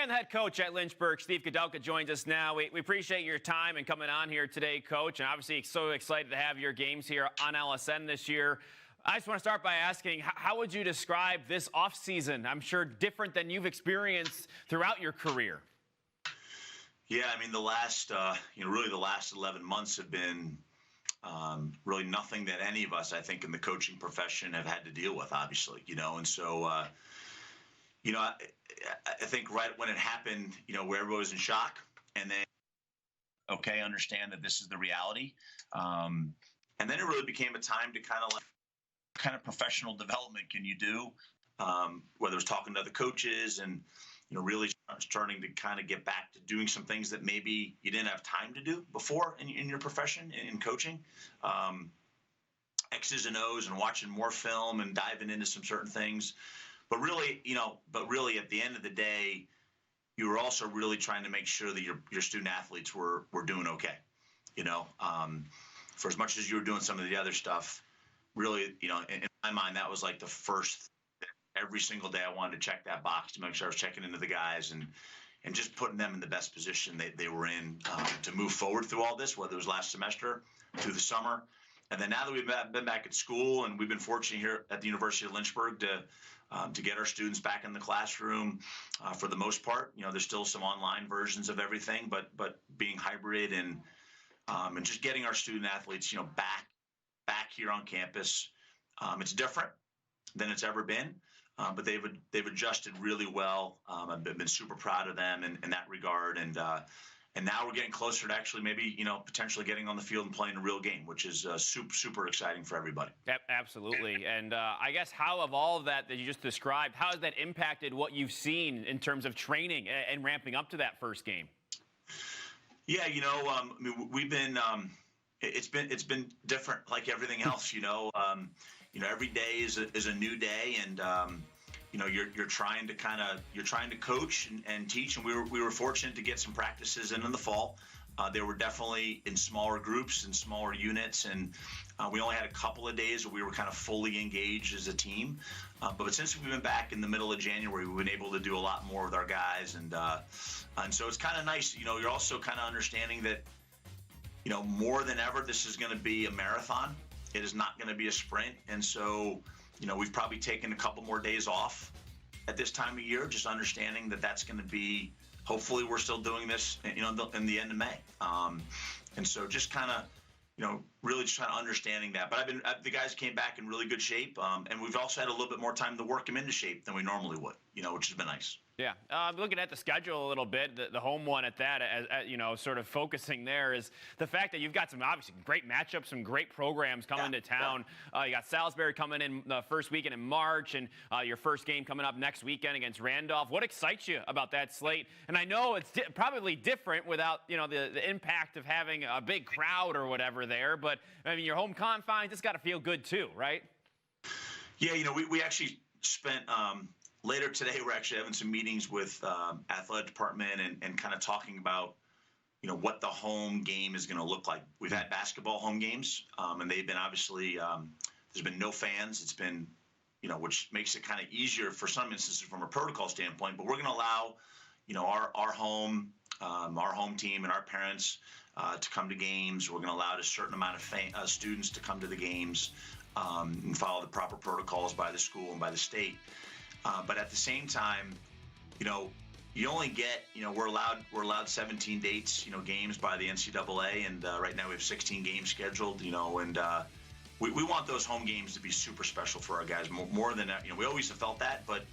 And the head coach at Lynchburg, Steve Koudelka, joins us now. We appreciate your time and coming on here today, Coach. And obviously, so excited to have your games here on LSN this year. I just want to start by asking, how would you describe this offseason? I'm sure different than you've experienced throughout your career. Yeah, I mean, the last, really the last 11 months have been really nothing that any of us, I think, in the coaching profession have had to deal with, obviously, and so, I think right when it happened, where everyone was in shock, and then, okay, understand that this is the reality. And then it really became a time to kind of professional development can you do, whether it's talking to other coaches and, really starting to kind of get back to doing some things that maybe you didn't have time to do before in your profession, in coaching. X's and O's and watching more film and diving into some certain things. But really, at the end of the day, you were also really trying to make sure that your student athletes were doing okay. For as much as you were doing some of the other stuff, really, in my mind, that was like the first. Every single day, I wanted to check that box to make sure I was checking into the guys and just putting them in the best position they were in to move forward through all this, whether it was last semester, through the summer. And then now that we've been back at school and we've been fortunate here at the University of Lynchburg to get our students back in the classroom for the most part. There's still some online versions of everything, but being hybrid and just getting our student athletes, back here on campus. It's different than it's ever been. But they've adjusted really well. I've been super proud of them in that regard, and now we're getting closer to actually maybe potentially getting on the field and playing a real game, which is super exciting for everybody. Yep, absolutely. And I guess how of all of that you just described, how has that impacted what you've seen in terms of training and ramping up to that first game? Yeah, I mean, we've been it's been different like everything else. Every day is a new day, and you're trying to coach and teach, and we were fortunate to get some practices in the fall. They were definitely in smaller groups and smaller units, and we only had a couple of days where we were kind of fully engaged as a team. But since we've been back in the middle of January, we've been able to do a lot more with our guys, and so it's kind of nice. You're also kind of understanding that more than ever, this is going to be a marathon. It is not going to be a sprint. And so, we've probably taken a couple more days off at this time of year, just understanding that that's going to be, hopefully we're still doing this, in the end of May. And so just kind of, really just trying to understanding that. But the guys came back in really good shape. And we've also had a little bit more time to work them into shape than we normally would, which has been nice. Yeah, looking at the schedule a little bit, the home one at that, sort of focusing there is the fact that you've got some obviously great matchups, some great programs coming to town. You got Salisbury coming in the first weekend in March, and your first game coming up next weekend against Randolph. What excites you about that slate? And I know it's probably different without the impact of having a big crowd or whatever there, but I mean your home confines, it's got to feel good too, right? Yeah, we actually spent. Later today, we're actually having some meetings with athletic department and kind of talking about, what the home game is going to look like. We've had basketball home games, and they've been obviously there's been no fans. It's been, which makes it kind of easier for some instances from a protocol standpoint. But we're going to allow, our home team and our parents to come to games. We're going to allow a certain amount of students to come to the games and follow the proper protocols by the school and by the state. But at the same time, you only get, we're allowed 17 dates, games by the NCAA, and right now we have 16 games scheduled, and we want those home games to be super special for our guys, more than that. We always have felt that, but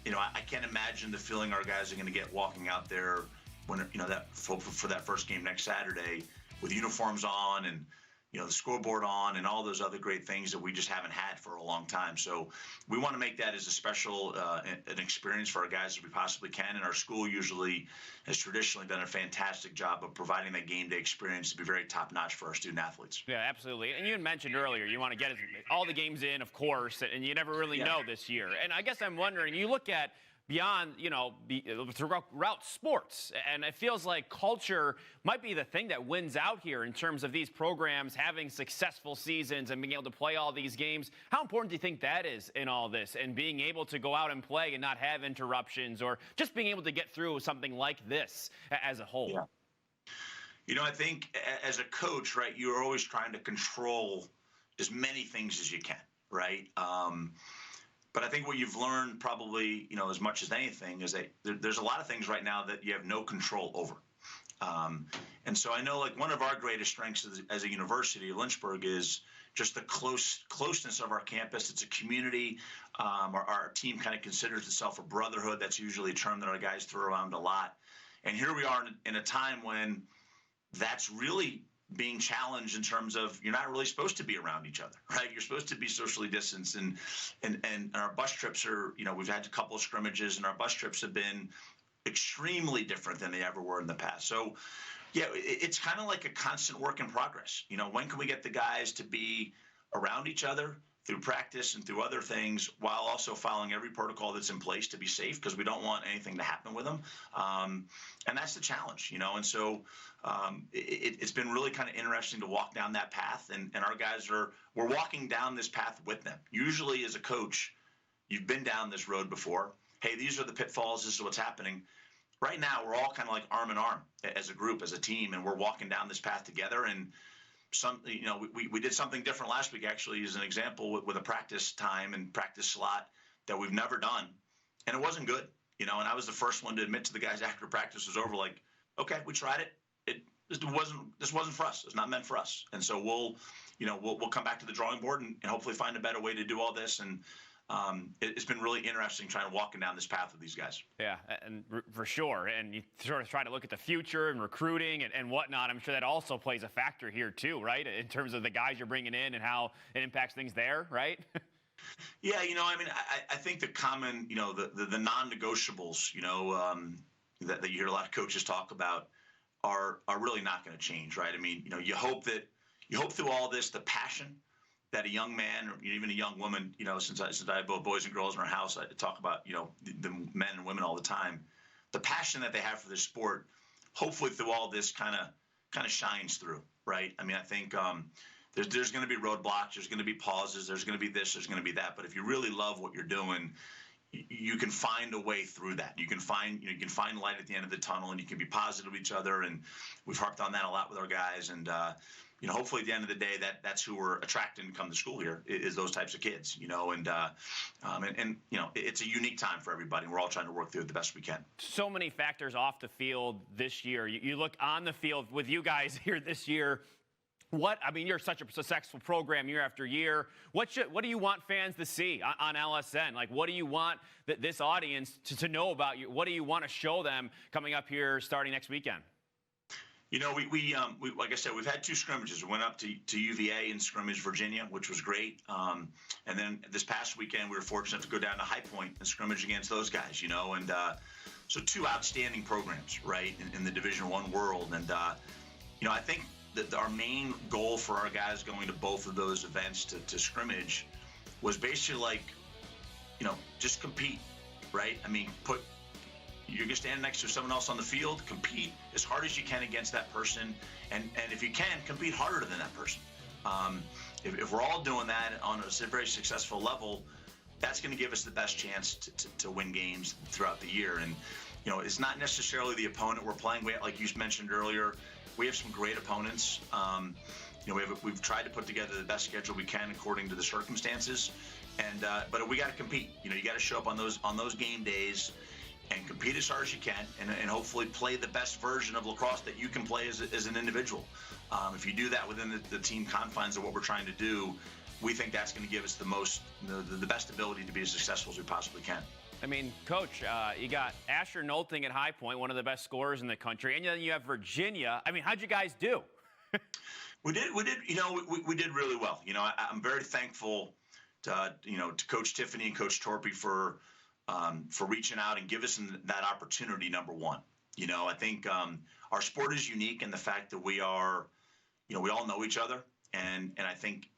I can't imagine the feeling our guys are going to get walking out there when that for that first game next Saturday with uniforms on and the scoreboard on and all those other great things that we just haven't had for a long time. So we want to make that as a special an experience for our guys as we possibly can. And our school usually has traditionally done a fantastic job of providing that game day experience to be very top notch for our student athletes. Yeah, absolutely. And you had mentioned earlier you want to get all the games in, of course, and you never really know this year. And I guess I'm wondering, you look at beyond, throughout sports. And it feels like culture might be the thing that wins out here in terms of these programs having successful seasons and being able to play all these games. How important do you think that is in all this, and being able to go out and play and not have interruptions, or just being able to get through something like this as a whole? Yeah. I think as a coach, right, you're always trying to control as many things as you can, right? But I think what you've learned probably, as much as anything, is that there's a lot of things right now that you have no control over. And so I know, like, one of our greatest strengths as a university, Lynchburg, is just the closeness of our campus. It's a community. Our team kind of considers itself a brotherhood. That's usually a term that our guys throw around a lot. And here we are in a time when that's really being challenged in terms of you're not really supposed to be around each other, right? You're supposed to be socially distanced, and our bus trips are, we've had a couple of scrimmages, and our bus trips have been extremely different than they ever were in the past. So, yeah, it's kind of like a constant work in progress. When can we get the guys to be around each other through practice and through other things, while also following every protocol that's in place to be safe, because we don't want anything to happen with them. And that's the challenge, and so it's been really kind of interesting to walk down that path, and our guys we're walking down this path with them. Usually as a coach, you've been down this road before. Hey, these are the pitfalls, this is what's happening. Right now, we're all kind of like arm in arm as a group, as a team, and we're walking down this path together. And we did something different last week, actually, as an example, with a practice time and practice slot that we've never done. And it wasn't good, and I was the first one to admit to the guys after practice was over, like, okay, we tried it. This wasn't for us. It's not meant for us. And so we'll come back to the drawing board and hopefully find a better way to do all this. And it's been really interesting trying to walk down this path with these guys. Yeah, and for sure. And you sort of try to look at the future and recruiting and whatnot. I'm sure that also plays a factor here too, right? In terms of the guys you're bringing in and how it impacts things there, right? Yeah, I think the common, the non-negotiables, that you hear a lot of coaches talk about are really not going to change, right? I mean, you hope through all this, the passion that a young man or even a young woman, since I have both boys and girls in our house, I talk about, the men and women all the time, the passion that they have for this sport, hopefully through all this kind of shines through, right? I mean, I think there's going to be roadblocks, there's going to be pauses, there's going to be this, there's going to be that. But if you really love what you're doing, you can find a way through that. You can find light at the end of the tunnel, and you can be positive with each other. And we've harped on that a lot with our guys. And hopefully at the end of the day, that's who we're attracting to come to school here, is those types of kids. And it's a unique time for everybody. We're all trying to work through it the best we can. So many factors off the field this year. You look on the field with you guys here this year. You're such a successful program year after year. What do you want fans to see on LSN? Like, what do you want this audience to know about you? What do you want to show them coming up here starting next weekend? We like I said, we've had two scrimmages. We went up to UVA and scrimmage Virginia, which was great. And then this past weekend, we were fortunate to go down to High Point and scrimmage against those guys, and so two outstanding programs, right, in the Division I world. And, I think that our main goal for our guys going to both of those events to scrimmage was basically like, just compete, right? I mean, you're going to stand next to someone else on the field, compete as hard as you can against that person, and if you can, compete harder than that person. If we're all doing that on a very successful level, that's going to give us the best chance to win games throughout the year. And, it's not necessarily the opponent we're playing. Like you mentioned earlier, we have some great opponents. We've tried to put together the best schedule we can according to the circumstances, but we got to compete. You got to show up on those game days and compete as hard as you can, and hopefully play the best version of lacrosse that you can play as an individual. If you do that within the team confines of what we're trying to do, we think that's going to give us the best ability to be as successful as we possibly can. I mean, Coach, you got Asher Nolting at High Point, one of the best scorers in the country, and then you have Virginia. I mean, how'd you guys do? We did really well. I'm very thankful to Coach Tiffany and Coach Torpy for reaching out and give us that opportunity. Number one, I think our sport is unique in the fact that we are, we all know each other, and I think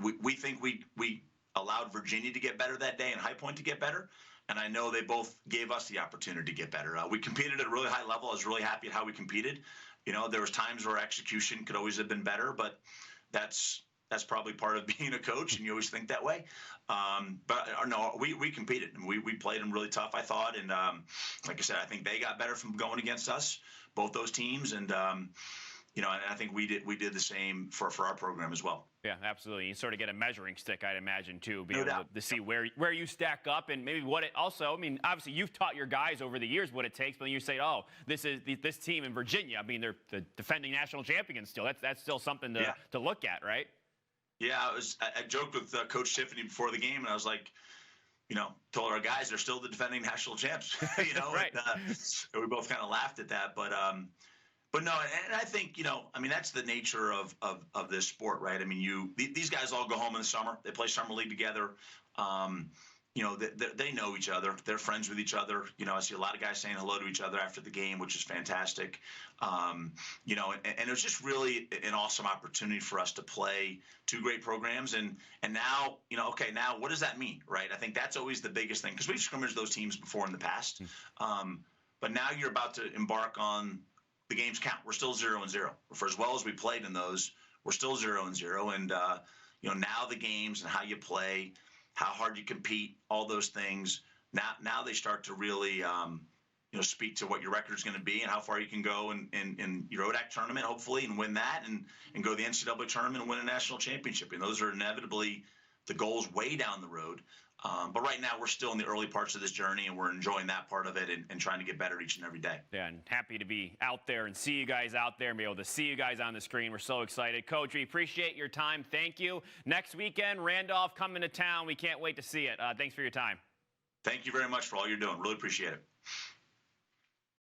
we allowed Virginia to get better that day and High Point to get better. and I know they both gave us the opportunity to get better. We competed at a really high level. I was really happy at how we competed. There was times where execution could always have been better, but that's probably part of being a coach, and you always think that way. But no, we competed, and we played them really tough, I thought. And like I said, I think they got better from going against us, both those teams. And and I think we did the same for our program as well. Yeah, absolutely. You sort of get a measuring stick, I'd imagine, too, be No able doubt. to see where you stack up and maybe what it also, I mean, obviously you've taught your guys over the years what it takes, but then you say, oh, this team in Virginia, I mean, they're the defending national champions still. That's still something to look at, right? Yeah, I joked with Coach Tiffany before the game, and I was like, told our guys they're still the defending national champs, Right. And we both kind of laughed at that, but no, and I think, that's the nature of this sport, right? I mean, these guys all go home in the summer. They play summer league together. They know each other. They're friends with each other. I see a lot of guys saying hello to each other after the game, which is fantastic. And it was just really an awesome opportunity for us to play two great programs. And now, now what does that mean, right? I think that's always the biggest thing, because we've scrimmaged those teams before in the past. But now you're about to embark on the games count. We're still 0-0. For as well as we played in those, we're still 0-0. And, now the games and how you play, how hard you compete, all those things. Now they start to really, speak to what your record is going to be and how far you can go in your ODAC tournament, hopefully, and win that, and go to the NCAA tournament and win a national championship. And those are inevitably the goals way down the road. But right now we're still in the early parts of this journey, and we're enjoying that part of it and trying to get better each and every day. Yeah, and happy to be out there and see you guys out there and be able to see you guys on the screen. We're so excited. Coach, we appreciate your time. Thank you. Next weekend, Randolph coming to town. We can't wait to see it. Thanks for your time. Thank you very much for all you're doing. Really appreciate it.